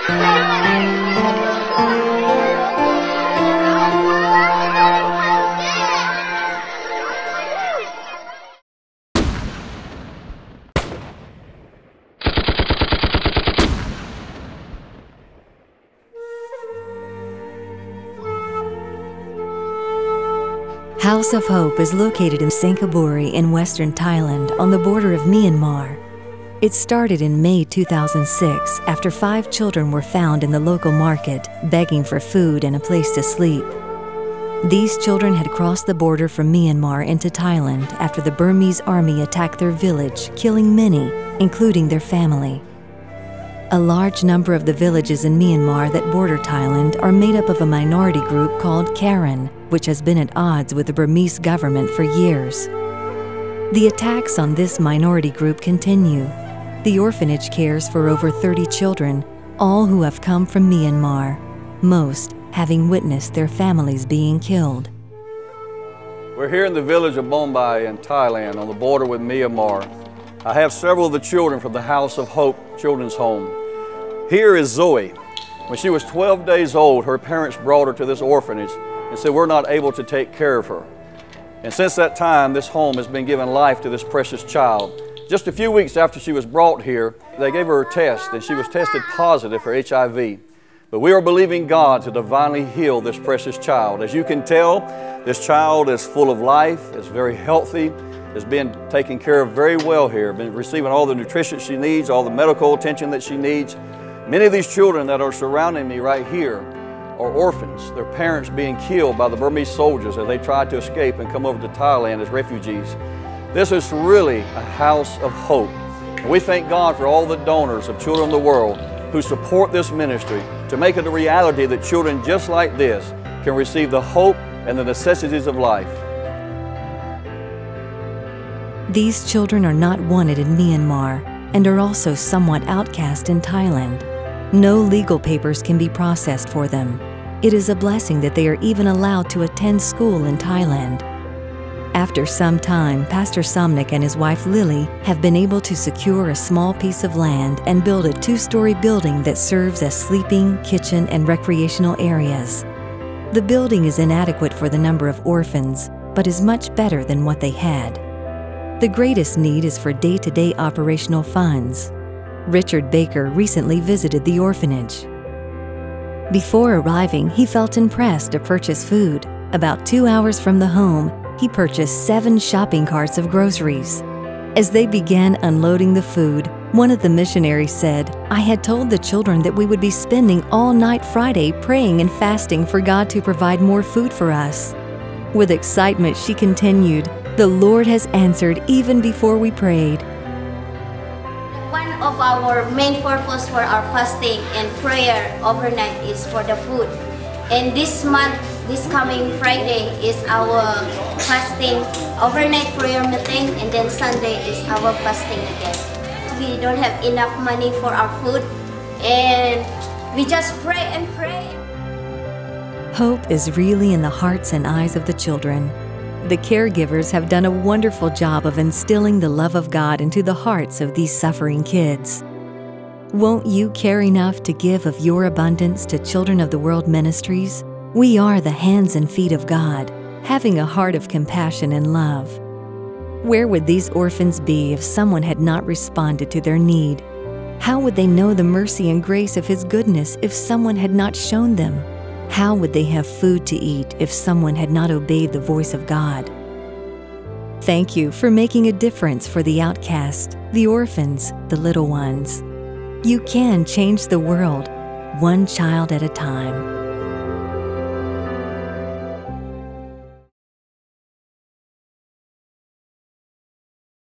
House of Hope is located in Singapore in western Thailand on the border of Myanmar. It started in May 2006 after 5 children were found in the local market begging for food and a place to sleep. These children had crossed the border from Myanmar into Thailand after the Burmese army attacked their village, killing many, including their family. A large number of the villages in Myanmar that border Thailand are made up of a minority group called Karen, which has been at odds with the Burmese government for years. The attacks on this minority group continue. The orphanage cares for over 30 children, all who have come from Myanmar, most having witnessed their families being killed. We're here in the village of Bombay in Thailand on the border with Myanmar. I have several of the children from the House of Hope Children's Home. Here is Zoe. When she was 12 days old, her parents brought her to this orphanage and said, we're not able to take care of her. And since that time, this home has been giving life to this precious child. Just a few weeks after she was brought here, they gave her a test and she was tested positive for HIV. But we are believing God to divinely heal this precious child. As you can tell, this child is full of life, is very healthy, has been taken care of very well here, been receiving all the nutrition she needs, all the medical attention that she needs. Many of these children that are surrounding me right here are orphans, their parents being killed by the Burmese soldiers as they tried to escape and come over to Thailand as refugees. This is really a house of hope. And we thank God for all the donors of children in the world who support this ministry to make it a reality that children just like this can receive the hope and the necessities of life. These children are not wanted in Myanmar and are also somewhat outcast in Thailand. No legal papers can be processed for them. It is a blessing that they are even allowed to attend school in Thailand. After some time, Pastor Somnick and his wife Lily have been able to secure a small piece of land and build a 2-story building that serves as sleeping, kitchen, and recreational areas. The building is inadequate for the number of orphans, but is much better than what they had. The greatest need is for day-to-day operational funds. Richard Baker recently visited the orphanage. Before arriving, he felt impressed to purchase food. About 2 hours from the home, he purchased 7 shopping carts of groceries. As they began unloading the food, one of the missionaries said, "I had told the children that we would be spending all night Friday praying and fasting for God to provide more food for us." With excitement, she continued, "The Lord has answered even before we prayed." One of our main purpose for our fasting and prayer overnight is for the food. And this month, this coming Friday is our fasting overnight prayer meeting, and then Sunday is our fasting again. We don't have enough money for our food, and we just pray and pray. Hope is really in the hearts and eyes of the children. The caregivers have done a wonderful job of instilling the love of God into the hearts of these suffering kids. Won't you care enough to give of your abundance to Children of the World Ministries? We are the hands and feet of God, having a heart of compassion and love. Where would these orphans be if someone had not responded to their need? How would they know the mercy and grace of His goodness if someone had not shown them? How would they have food to eat if someone had not obeyed the voice of God? Thank you for making a difference for the outcast, the orphans, the little ones. You can change the world, one child at a time.